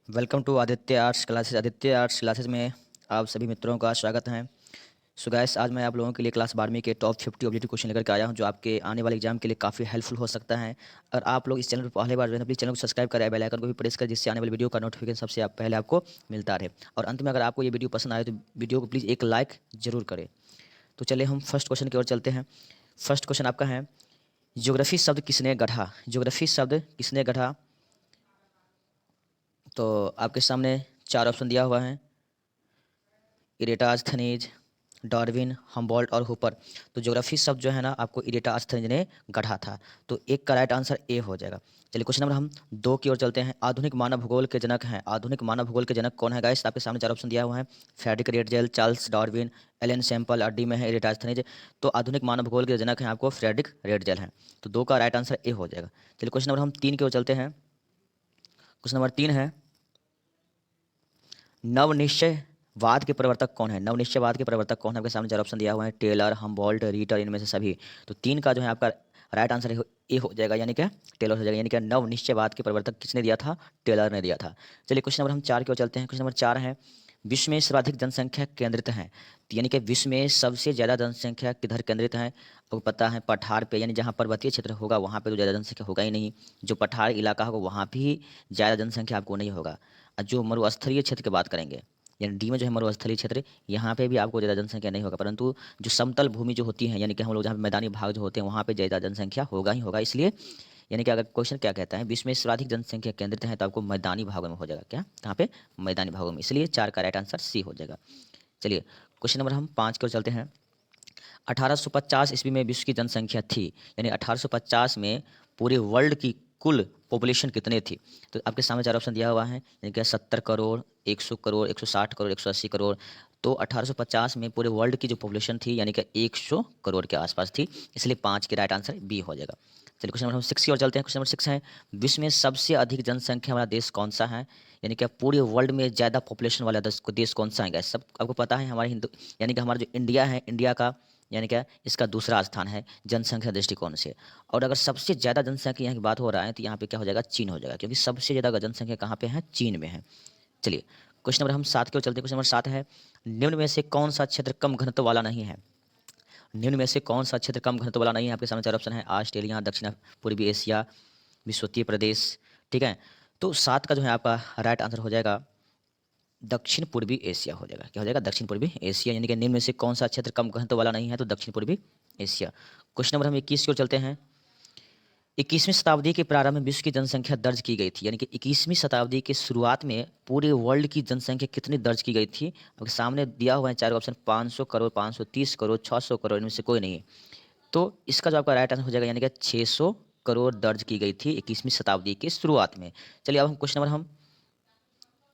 Welcome to Aditya arts classes. Aditya arts classes में आप सभी मित्रों का स्वागत है। सो गाइस, आज मैं आप लोगों के लिए क्लास 12वीं के टॉप 50 ऑब्जेक्टिव क्वेश्चन लेकर के आया हूं, जो आपके आने वाले एग्जाम के लिए काफ़ी हेल्पफुल हो सकता है। और आप लोग इस चैनल पर पहले बार जो है प्लीज़ चैनल को सब्सक्राइब करें, बेल आइकन को भी प्रेस करें, जिससे आने वाली वीडियो का नोटिफिकेशन सबसे पहले आपको मिलता रहे। और अंत में अगर आपको ये वीडियो पसंद आए तो वीडियो को प्लीज़ एक लाइक जरूर करें। तो चलिए हम फर्स्ट क्वेश्चन की ओर चलते हैं। फर्स्ट क्वेश्चन आपका है, ज्योग्राफी शब्द किसने गढ़ा? ज्योग्राफी शब्द किसने गढ़ा? तो आपके सामने चार ऑप्शन दिया हुआ है: इरेटास्थनीज, डार्विन, हम्बोल्ट और हुपर। तो ज्योग्राफी शब्द जो है ना, आपको इरेटास्थनीज ने गढ़ा था। तो एक का राइट आंसर ए हो जाएगा। चलिए क्वेश्चन नंबर हम 2 की ओर चलते हैं। आधुनिक मानव भूगोल के जनक हैं। आधुनिक मानव भूगोल के जनक कौन है गाइस? आपके सामने चार ऑप्शन दिया हुआ है: Friedrich Ratzel, Charles Darwin, Ellen Semple और डी में है इरेटास्थनीज। तो आधुनिक मानव भूगोल के जनक हैं आपको फ्रेडरिक रेडजेल हैं। तो 2 का राइट आंसर ए हो जाएगा। चलिए क्वेश्चन नंबर हम 3 की ओर चलते हैं। क्वेश्चन नंबर 3 है, नवनिश्चयवाद के प्रवर्तक कौन है? नवनिश्चयवाद के प्रवर्तक कौन है? आपके सामने चार ऑप्शन दिया हुआ है: टेलर, हम्बोल्ट, रीटर, इनमें से सभी। तो 3 का जो है आपका राइट आंसर ए हो जाएगा, यानी कि टेलर हो जाएगा। यानी कि नवनिश्चयवाद के प्रवर्तक किसने दिया था? टेलर ने दिया था। चलिए क्वेश्चन नंबर हम 4 की ओर चलते हैं। क्वेश्चन नंबर 4 है, विश्व में सर्वाधिक जनसंख्या केंद्रित है। तो यानी कि विश्व में सबसे ज़्यादा जनसंख्या किधर केंद्रित है? आपको पता है पठार पे, यानी जहाँ पर्वतीय क्षेत्र होगा वहाँ पे तो ज़्यादा जनसंख्या होगा ही नहीं। जो पठार इलाका होगा वहाँ भी ज़्यादा जनसंख्या आपको नहीं होगा। और जो मरुस्थलीय क्षेत्र की बात करेंगे, यानी डी में जो है मरुस्थलीय क्षेत्र, यहाँ पे भी आपको ज़्यादा जनसंख्या नहीं होगा। परंतु जो समतल भूमि जो होती है, यानी कि हम लोग जहाँ पे मैदानी भाग जो होते हैं वहाँ पे ज़्यादा जनसंख्या होगा ही होगा। इसलिए यानी कि अगर क्वेश्चन क्या कहता है, विश्व में सर्वाधिक जनसंख्या केंद्रित है, तो आपको मैदानी भागों में हो जाएगा। क्या? कहाँ पे? मैदानी भागों में। इसलिए 4 का राइट आंसर सी हो जाएगा। चलिए क्वेश्चन नंबर हम 5 की ओर चलते हैं। 1850 ईस्वी में विश्व की जनसंख्या थी, यानी 1850 में पूरे वर्ल्ड की कुल पॉपुलेशन कितनी थी? तो आपके सामने चार ऑप्शन दिया हुआ है, यानी कि 70 करोड़, 100 करोड़, 160 करोड़, 180 करोड़। तो 1850 में पूरे वर्ल्ड की जो पॉपुलेशन थी, यानी कि 100 करोड़ के आसपास थी। इसलिए 5 के राइट आंसर बी हो जाएगा। चलिए क्वेश्चन नंबर हम 6 की ओर चलते हैं। क्वेश्चन नंबर 6 है, विश्व में सबसे अधिक जनसंख्या वाला देश कौन सा है? यानी कि पूरे वर्ल्ड में ज़्यादा पॉपुलेशन वाला देश कौन सा है गाइस? सब आपको पता है, हमारे हिंदू यानी कि हमारा जो इंडिया है, इंडिया का यानी क्या, इसका दूसरा स्थान है जनसंख्या दृष्टिकोण से। और अगर सबसे ज़्यादा जनसंख्या यहाँ की बात हो रहा है तो यहाँ पे क्या हो जाएगा? चीन हो जाएगा, क्योंकि सबसे ज़्यादा जनसंख्या कहाँ पे है? चीन में है। चलिए क्वेश्चन नंबर हम 7 की ओर चलते हैं। क्वेश्चन नंबर 7 है, निम्न में से कौन सा क्षेत्र कम घनत्व वाला नहीं है? निम्न में से कौन सा क्षेत्र कम घनत्व वाला नहीं है? आपके सामने चार ऑप्शन है: ऑस्ट्रेलिया, दक्षिण पूर्वी एशिया, विश्वतीय प्रदेश। ठीक है, तो 7 का जो है आपका राइट आंसर हो जाएगा दक्षिण पूर्वी एशिया हो जाएगा। क्या हो जाएगा? दक्षिण पूर्वी एशिया। यानी कि निम्न में से कौन सा क्षेत्र कम घनत्व वाला नहीं है? तो दक्षिण पूर्वी एशिया। क्वेश्चन नंबर हम 21 की ओर चलते हैं। 21वीं शताब्दी के प्रारंभ में विश्व की जनसंख्या दर्ज की गई थी, यानी कि 21वीं शताब्दी के शुरुआत में पूरे वर्ल्ड की जनसंख्या कितनी दर्ज की गई थी? आपके सामने दिया हुआ है चार ऑप्शन: 500 करोड़, 530 करोड़, 600 करोड़, इनमें से कोई नहीं है। तो इसका जो आपका राइट आंसर हो जाएगा, यानी कि 600 करोड़ दर्ज की गई थी 21वीं शताब्दी की शुरुआत में। चलिए अब हम क्वेश्चन नंबर हम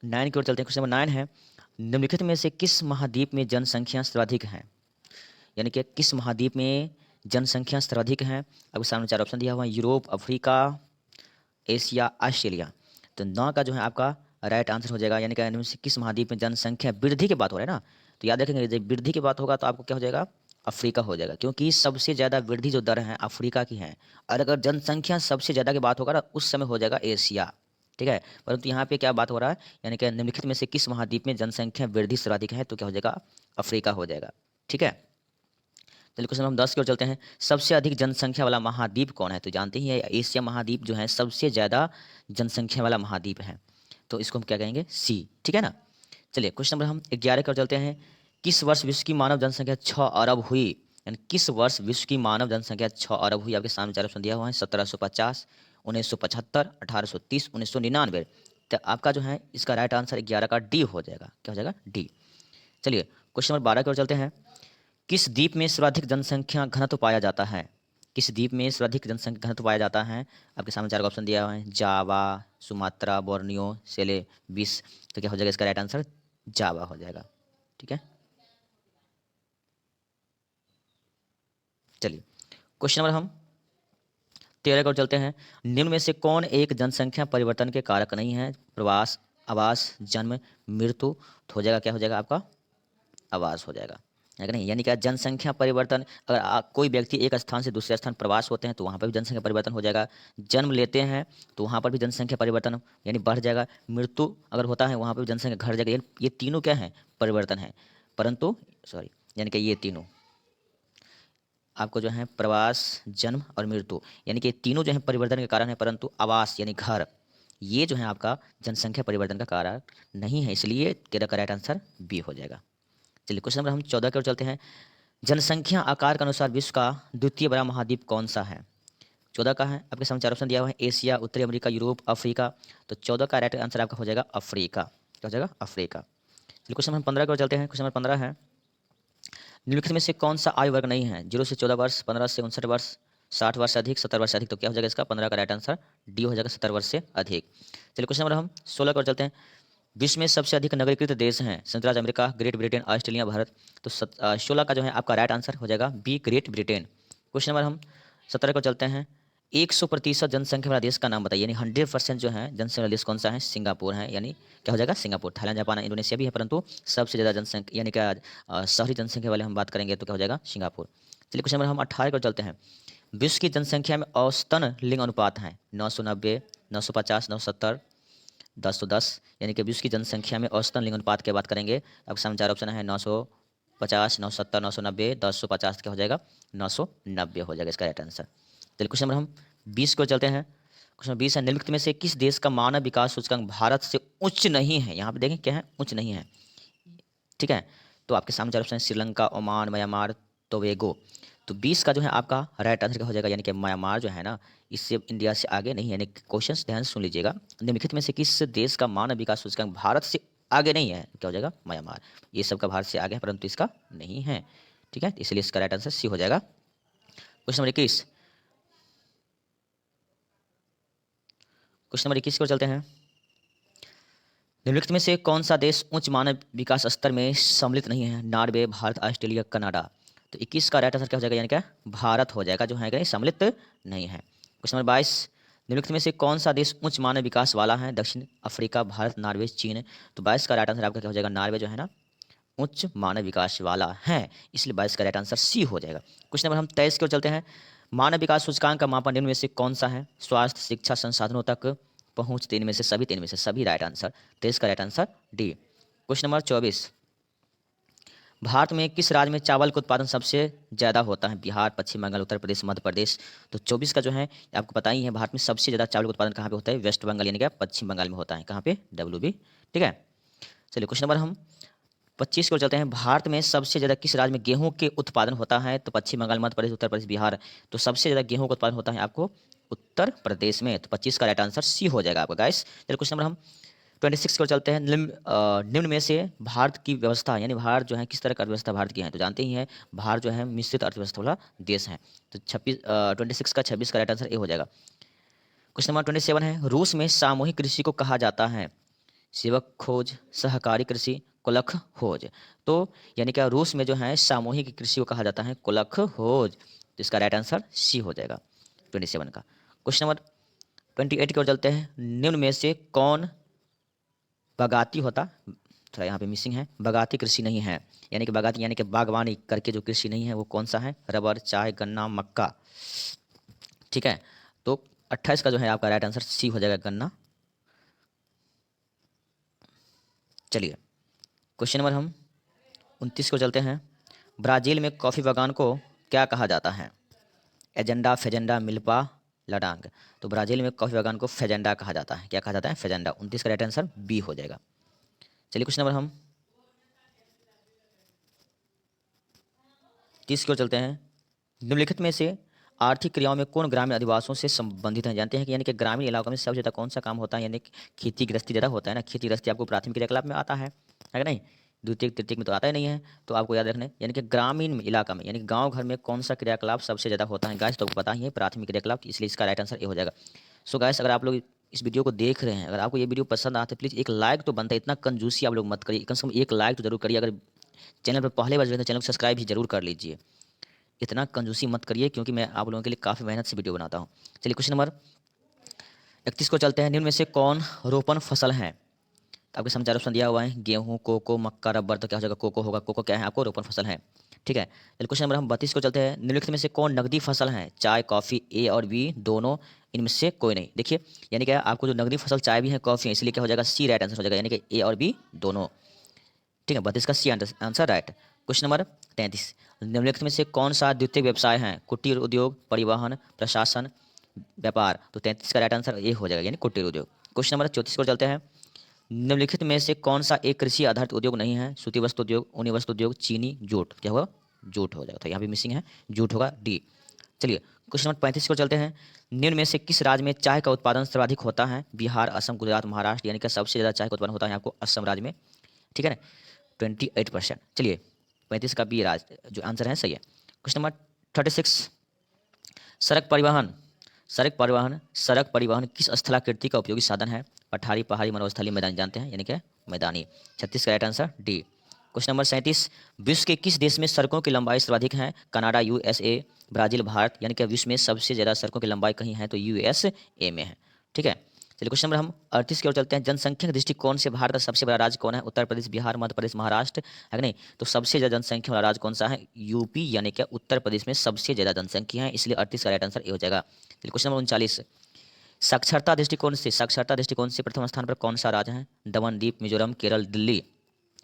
9 की ओर चलते हैं। क्वेश्चन नंबर 9 है, निम्नलिखित में से किस महाद्वीप में जनसंख्या सर्वाधिक है? यानी कि किस महाद्वीप में जनसंख्या सर्वाधिक है? आपके सामने चार ऑप्शन दिया हुआ है: यूरोप, अफ्रीका, एशिया, ऑस्ट्रेलिया। तो 9 का जो है आपका राइट आंसर हो जाएगा, यानी कि इनमें से किस महाद्वीप में जनसंख्या वृद्धि की बात हो रही है ना, तो याद रखेंगे जब वृद्धि की बात होगा तो आपको क्या हो जाएगा? अफ्रीका हो जाएगा, क्योंकि सबसे ज़्यादा वृद्धि जो दर है अफ्रीका की है। और अगर जनसंख्या सबसे ज़्यादा की बात होगा ना, उस समय हो जाएगा एशिया। ठीक है, परंतु यहाँ पे क्या बात हो रहा है, यानी कि निम्नलिखित में से किस महाद्वीप में जनसंख्या वृद्धि सर्वाधिक है? तो क्या हो जाएगा? अफ्रीका हो जाएगा। ठीक है, चलिए क्वेश्चन हम 10 की ओर चलते हैं। सबसे अधिक जनसंख्या वाला महाद्वीप कौन है? तो जानते ही है, एशिया महाद्वीप जो है सबसे ज़्यादा जनसंख्या वाला महाद्वीप है। तो इसको हम क्या कहेंगे? सी। ठीक है ना। चलिए क्वेश्चन नंबर हम 11 की ओर चलते हैं। किस वर्ष विश्व की मानव जनसंख्या 6 अरब हुई? यानी किस वर्ष विश्व की मानव जनसंख्या 6 अरब हुई? आपके सामने चार ऑप्शन दिया हुआ है: 1750, 1975, 1830, 1999। तो आपका जो है इसका राइट आंसर 11 का डी हो जाएगा। क्या हो जाएगा? डी। चलिए क्वेश्चन नंबर 12 की ओर चलते हैं। किस द्वीप में सर्वाधिक जनसंख्या घनत्व पाया जाता है? किस द्वीप में सर्वाधिक जनसंख्या घनत्व पाया जाता है? आपके सामने चार ऑप्शन दिया हुआ है: जावा, सुमात्रा, बोर्नियो, सेलेबिस। तो क्या हो जाएगा इसका राइट आंसर? जावा हो जाएगा। ठीक है, चलिए क्वेश्चन नंबर हम 13 की ओर चलते हैं। निम्न में से कौन एक जनसंख्या परिवर्तन के कारक नहीं है? प्रवास, आवास, जन्म, मृत्यु। तो हो जाएगा, क्या हो जाएगा आपका? आवास हो जाएगा। है कि नहीं, यानी कि जनसंख्या परिवर्तन, अगर कोई व्यक्ति एक स्थान से दूसरे स्थान प्रवास होते हैं तो वहाँ पर भी जनसंख्या परिवर्तन हो जाएगा। जन्म लेते हैं तो वहाँ पर भी जनसंख्या परिवर्तन यानी बढ़ जाएगा। मृत्यु अगर होता है वहाँ पर भी जनसंख्या घट जाएगी। ये तीनों क्या है, परिवर्तन है। परंतु सॉरी, यानी कि ये तीनों आपको जो है प्रवास, जन्म और मृत्यु, यानी कि तीनों जो है परिवर्तन के कारण है, परंतु आवास यानी घर, ये जो है आपका जनसंख्या परिवर्तन का कारण नहीं है। इसलिए तेरा करेक्ट आंसर बी हो जाएगा। चलिए क्वेश्चन नंबर हम 14 की ओर चलते हैं। जनसंख्या आकार के अनुसार विश्व का द्वितीय बड़ा महाद्वीप कौन सा है? 14 का है, आपके सामने 4 ऑप्शन दिया हुआ है, एशिया, उत्तरी अमेरिका, यूरोप, अफ्रीका। तो 14 का राइट आंसर आपका हो जाएगा अफ्रीका। क्या हो जाएगा? अफ्रीका। चलिए क्वेश्चन नंबर 15 की ओर चलते हैं। क्वेश्चन नंबर 15 है, निम्नलिखित में से कौन सा आयु वर्ग नहीं है? 0 से 14 वर्ष, 15 से 59 वर्ष, 60 वर्ष से अधिक, 70 वर्ष से अधिक। तो क्या हो जाएगा इसका? 15 का राइट आंसर डी हो जाएगा, 70 वर्ष से अधिक। चलिए क्वेश्चन नंबर हम 16 की ओर चलते हैं। विश्व में सबसे अधिक नगरीकृत देश हैं? संयुक्त राज्य America, great Britain, Australia, Bharat. तो 16 का जो है आपका राइट आंसर हो जाएगा B, Great Britain. Question number हम 17 को चलते हैं। 100% जनसंख्या वाला देश का नाम बताइए, यानी 100% जो है जनसंख्या वाला देश कौन सा है? सिंगापुर है, यानी क्या हो जाएगा? सिंगापुर। थाईलैंड, जापान, इंडोनेशिया भी है, परंतु सबसे ज़्यादा जनसंख्या यानी क्या शहरी जनसंख्या वाले हम बात करेंगे तो क्या हो जाएगा? सिंगापुर। चलिए क्वेश्चन नंबर हम 18 को चलते हैं। विश्व की जनसंख्या में औसतन लिंग अनुपात है? 990, 950, 970, 10 यानी कि विश्व की जनसंख्या में औसतन लिंग अनुपात की बात करेंगे। अब सामने 4 ऑप्शन है, 950, 970, 990, 1050। क्या हो जाएगा? 990 हो जाएगा इसका राइट आंसर। चलिए क्वेश्चन नंबर हम 20 को चलते हैं। क्वेश्चन नंबर 20 है, निम्नलिखित में से किस देश का मानव विकास सूचकांक भारत से उच्च नहीं है? यहाँ पे देखें क्या है, उच्च नहीं है। ठीक है, तो आपके सामने 4 ऑप्शन है, श्रीलंका, ओमान, म्यांमार, टोबैगो। तो 20 का जो है आपका राइट आंसर क्या हो जाएगा? यानी कि म्यांमार जो है ना, इससे इंडिया से आगे नहीं है। यानी क्वेश्चन ध्यान से सुन लीजिएगा, निम्नलिखित में से किस देश का मानव विकास सूचकांक भारत से आगे नहीं है? क्या हो जाएगा? म्यांमार। ये सब का भारत से आगे है परंतु इसका नहीं है। ठीक है, इसलिए इसका राइट आंसर सी हो जाएगा। क्वेश्चन नंबर 21, क्वेश्चन नंबर 21 को चलते हैं। निम्नलिखित में से कौन सा देश उच्च मानव विकास स्तर में सम्मिलित नहीं है? Norway, Bharat, Australia, Canada. तो 21 का राइट आंसर क्या हो जाएगा? यानी क्या? भारत हो जाएगा, जो है कि सम्मिलित नहीं है। क्वेश्चन नंबर 22, निम्नलिखित में से कौन सा देश उच्च मानव विकास वाला है? दक्षिण अफ्रीका, भारत, नॉर्वे, चीन। तो 22 का राइट आंसर आपका क्या हो जाएगा? नॉर्वे जो है ना, उच्च मानव विकास वाला है, इसलिए 22 का राइट आंसर सी हो जाएगा। क्वेश्चन नंबर हम 23 की ओर चलते हैं। मानव विकास सूचकांक का मापन निम्न में से कौन सा है? स्वास्थ्य, शिक्षा, संसाधनों तक पहुंच। 3 में से सभी, 3 में से सभी राइट आंसर। 23 का right answer D. Question number 24, Bharat में किस राज्य में चावल का उत्पादन सबसे ज़्यादा होता है? बिहार, पश्चिम बंगाल, उत्तर प्रदेश, मध्य प्रदेश। तो 24 का जो है आपको पता ही है, भारत में सबसे ज़्यादा चावल का उत्पादन कहाँ पे होता है? वेस्ट बंगाल, यानी क्या? पश्चिम बंगाल में होता है। कहाँ पे? WB। ठीक है, चलिए क्वेश्चन नंबर हम 25 की ओर चलते हैं। भारत में सबसे ज़्यादा किस राज्य में गेहूं के उत्पादन होता है? तो पश्चिम बंगाल, मध्य प्रदेश, उत्तर प्रदेश, बिहार। तो सबसे ज़्यादा गेहूं का उत्पादन होता है आपको उत्तर प्रदेश में। तो 25 का राइट आंसर सी हो जाएगा आपका गाइस। चलिए क्वेश्चन नंबर हम 26 की ओर चलते हैं। निम्न में से भारत की व्यवस्था, यानी भारत जो है किस तरह का अर्थव्यवस्था भारत की है? तो जानते ही हैं भारत जो है मिश्रित अर्थव्यवस्था वाला देश है। तो 26 का 26 का राइट आंसर ए हो जाएगा। क्वेश्चन नंबर 27 है, रूस में सामूहिक कृषि को कहा जाता है? सेवक खोज, सहकारी कृषि, कुलख खोज। तो यानी क्या रूस में जो है सामूहिक कृषि को कहा जाता है कुलख खोज। तो इसका राइट आंसर सी हो जाएगा 27 का। क्वेश्चन नंबर 28 की ओर चलते हैं। निम्न में से कौन बगाती होता, थोड़ा यहाँ पे मिसिंग है, बगाती कृषि नहीं है? यानी कि बगाती यानी कि बागवानी करके जो कृषि नहीं है वो कौन सा है? रबर, चाय, गन्ना, मक्का। ठीक है, तो 28 का जो है आपका राइट आंसर सी हो जाएगा, गन्ना। चलिए क्वेश्चन नंबर हम 29 को चलते हैं। ब्राज़ील में कॉफ़ी बागान को क्या कहा जाता है? एजेंडा, फेजेंडा, मिल्पा, लडांग। तो ब्राज़ील में कॉफ़ी बागान को फेजेंडा कहा जाता है। क्या कहा जाता है? फेजेंडा। 29 का राइट आंसर बी हो जाएगा। चलिए क्वेश्चन नंबर हम 30 की ओर चलते हैं। निम्नलिखित में से आर्थिक क्रियाओं में कौन ग्रामीण अधिवासियों से संबंधित है? जानते हैं कि यानी कि ग्रामीण इलाकों में सबसे ज़्यादा कौन सा काम होता है? यानी कि खेती गृहस्थी ज़्यादा होता है ना। खेती गृहस्थी आपको प्राथमिक क्रियाकलाप में आता है कि नहीं? द्वितीय तृतीय में तो आता ही नहीं है। तो आपको याद रखना है, यानी कि ग्रामीण इलाका में यानी कि गाँव घर में कौन सा क्रियाकलाप सबसे ज़्यादा होता है गाइस? तो आपको पता ही है, प्राथमिक क्रियाकलाप। इसलिए इसका राइट आंसर ये हो जाएगा। सो गाइस, अगर आप लोग इस वीडियो को देख रहे हैं, अगर आपको ये वीडियो पसंद आता है, प्लीज़ एक लाइक तो बनता है। इतना कंजूसी आप लोग मत करिए, कम से कम एक लाइक तो जरूर करिए। अगर चैनल पर पहले बार जुड़े तो चैनल को सब्सक्राइब भी जरूर कर लीजिए। इतना कंजूसी मत करिए क्योंकि मैं आप लोगों के लिए काफ़ी मेहनत से वीडियो बनाता हूँ। चलिए क्वेश्चन नंबर 31 को चलते हैं। निम्न में से कौन रोपण फसल है? तो आपके समाचार ऑप्शन दिया हुआ है, गेहूं, कोको, मक्का, रबर। तो क्या हो जाएगा? कोको होगा। कोको क्या है? आपको रोपण फसल है। ठीक है। चलिए क्वेश्चन नंबर हम 32 को चलते हैं। निम्नलिखित में से कौन नकदी फसल है? चाय, कॉफी, ए और बी दोनों, इनमें से कोई नहीं। देखिए यानी क्या आपको जो नकदी फसल चाय भी है कॉफी है, इसलिए क्या हो जाएगा? सी राइट आंसर हो जाएगा, यानी कि ए और बी दोनों। ठीक है, 32 का C answer right. Question number 33, निम्नलिखित में से कौन सा द्वितीयक व्यवसाय है? कुटीर उद्योग, परिवहन, प्रशासन, व्यापार। तो 33 का राइट आंसर ए हो जाएगा, यानी कुटीर उद्योग। क्वेश्चन नंबर 34 को चलते हैं। निम्नलिखित में से कौन सा एक कृषि आधारित उद्योग नहीं है? सूती वस्त्र उद्योग, ऊनी वस्त्र उद्योग, चीनी, जूट। क्या होगा? जूट हो जाएगा, तो यहाँ भी मिसिंग है, जूट होगा डी। चलिए क्वेश्चन नंबर 35 को चलते हैं। निम्न में से किस राज्य में चाय का उत्पादन सर्वाधिक होता है? बिहार, असम, गुजरात, महाराष्ट्र, यानी कि सबसे ज़्यादा चाय का उत्पादन होता है आपको असम राज्य में। ठीक है ना, 28%। चलिए 35 का बी राज जो आंसर है सही है। क्वेश्चन नंबर 36, सड़क परिवहन सड़क परिवहन किस स्थलाकृति का उपयोगी साधन है? पठारी, पहाड़ी, मरुस्थलीय, मैदानी। जानते हैं, यानी कि मैदानी। 36 का right answer D. Question number 37, विश्व के किस देश में सड़कों की लंबाई सर्वाधिक है? Canada, USA, Brazil, Bharat. यानी कि विश्व में सबसे ज़्यादा सड़कों की लंबाई कहीं है? तो यूएसए में है। ठीक है। चलिए क्वेश्चन नंबर हम 38 की ओर चलते हैं। जनसंख्या के दृष्टिकोण से भारत का सबसे बड़ा राज्य कौन है? उत्तर प्रदेश, बिहार, मध्य प्रदेश, महाराष्ट्र, है कि नहीं? तो सबसे ज़्यादा जनसंख्या वाला राज्य कौन सा है? यूपी, यानी कि उत्तर प्रदेश में सबसे ज़्यादा जनसंख्या है, इसलिए 38 का राइट आंसर ए हो जाएगा। चलिए क्वेश्चन नंबर 39, साक्षरता दृष्टिकोण से प्रथम स्थान पर कौन सा राज्य है? दमन द्वीप, मिजोरम, केरल, दिल्ली।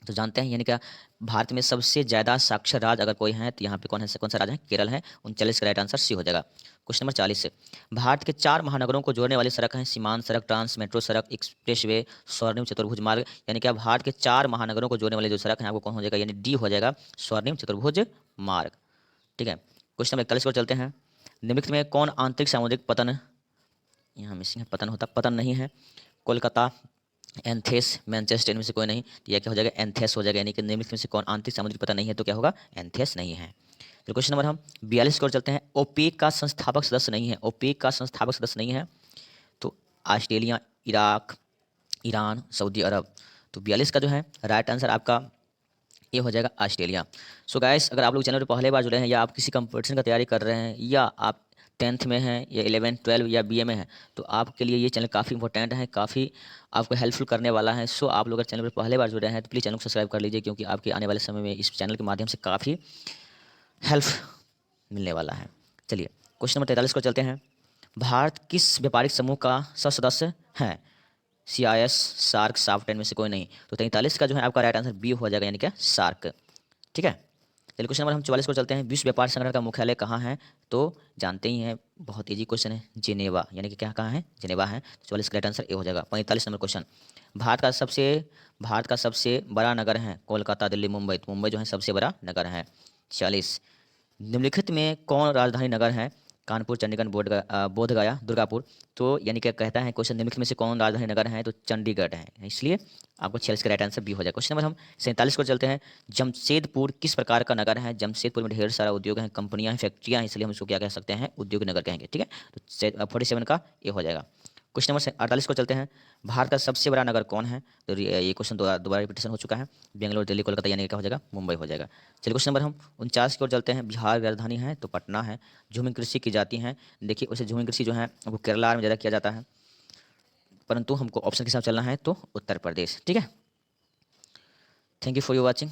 तो जानते हैं, यानी क्या भारत में सबसे ज़्यादा साक्षर राज्य अगर कोई है तो यहाँ पे कौन है? कौन सा राज्य है? केरल है। 39 का राइट आंसर सी हो जाएगा। क्वेश्चन नंबर 40, भारत के 4 महानगरों को जोड़ने वाली सड़क है? सीमांत सड़क, ट्रांस मेट्रो सड़क, एक्सप्रेस वे, स्वर्णिम चतुर्भुज मार्ग। यानी कि भारत के 4 महानगरों को जोड़ने वाली जो सड़क है आपको कौन हो जाएगा? यानी डी हो जाएगा, स्वर्णिम चतुर्भुज मार्ग। ठीक है। क्वेश्चन नंबर 41 को चलते हैं। निम्नलिखित में कौन आंतरिक सामुद्रिक पतन, यहाँ मिसिंग है, पतन होता, पतन नहीं है? कोलकाता, एंथेस, मैनचेस्टर, इनमें से कोई नहीं। तो यह क्या हो जाएगा? एंथेस हो जाएगा, यानी कि निम्नलिखित में से कौन आंतरिक सामुद्रिक पतन नहीं है? तो क्या होगा? एंथेस नहीं है। तो क्वेश्चन नंबर हम 42 की ओर चलते हैं। ओपेक का संस्थापक सदस्य नहीं है? ओपेक का संस्थापक सदस्य नहीं है तो ऑस्ट्रेलिया, इराक, ईरान, सऊदी अरब। तो 42 का जो है राइट आंसर आपका ये हो जाएगा, ऑस्ट्रेलिया। सो गाइस, अगर आप लोग चैनल पर पहले बार जुड़े हैं या आप किसी कंपटीशन का तैयारी कर रहे हैं या आप 10th में हैं या 11, 12 या बीए में हैं, तो आपके लिए ये चैनल काफ़ी इंपॉर्टेंट है, काफ़ी आपको हेल्पफुल करने वाला है। सो आप लोग अगर चैनल पर पहले बार जुड़े हैं तो प्लीज़ चैनल को सब्सक्राइब कर लीजिए, क्योंकि आपके आने वाले समय में इस चैनल के माध्यम से काफ़ी हेल्प मिलने वाला है। चलिए क्वेश्चन नंबर 43 को चलते हैं। भारत किस व्यापारिक समूह का सदस्य है? CIS, सार्क, साफ्ट, में से कोई नहीं। तो 43 का जो है आपका राइट आंसर बी हो जाएगा, यानी कि सार्क। ठीक है। चलिए क्वेश्चन नंबर हम 44 को चलते हैं। विश्व व्यापार संगठन का मुख्यालय कहाँ है? तो जानते ही हैं, बहुत ईजी क्वेश्चन है, जिनेवा, यानी कि क्या कहाँ है? जिनेवा है। 44 का राइट आंसर ए हो जाएगा। 45 नंबर क्वेश्चन, भारत का सबसे बड़ा नगर है? कोलकाता, दिल्ली, मुंबई। तो मुंबई जो है सबसे बड़ा नगर है। 46, निम्नलिखित में कौन राजधानी नगर है? कानपुर, चंडीगढ़, बोध गया, दुर्गापुर। तो यानी क्या कहता है क्वेश्चन, निम्नलिखित में से कौन राजधानी नगर है? तो चंडीगढ़ है, इसलिए आपको 46 का राइट आंसर बी हो जाएगा। क्वेश्चन नंबर हम 47 को चलते हैं। जमशेदपुर किस प्रकार का नगर है? जमशेदपुर में ढेर सारा उद्योग हैं, कंपनियां हैं, फैक्ट्रियां हैं, इसलिए हम इसको क्या कह सकते हैं? उद्योग नगर कहेंगे। ठीक है, तो 47 का ये हो जाएगा। क्वेश्चन नंबर 48 को चलते हैं। भारत का सबसे बड़ा नगर कौन है? तो ये क्वेश्चन दोबारा रिपीटेशन हो चुका है। बेंगलोर, दिल्ली, कोलकाता, यानी क्या हो जाएगा? मुंबई हो जाएगा। चलिए क्वेश्चन नंबर हम 49 की ओर चलते हैं। बिहार की राजधानी है? तो पटना है। झूमिंग कृषि की जाती हैं? देखिए वैसे झूमिंग कृषि जो है वो केरला में ज़्यादा किया जाता है, परंतु हमको ऑप्शन के साथ चलना है तो उत्तर प्रदेश। ठीक है। Thank you for your watching.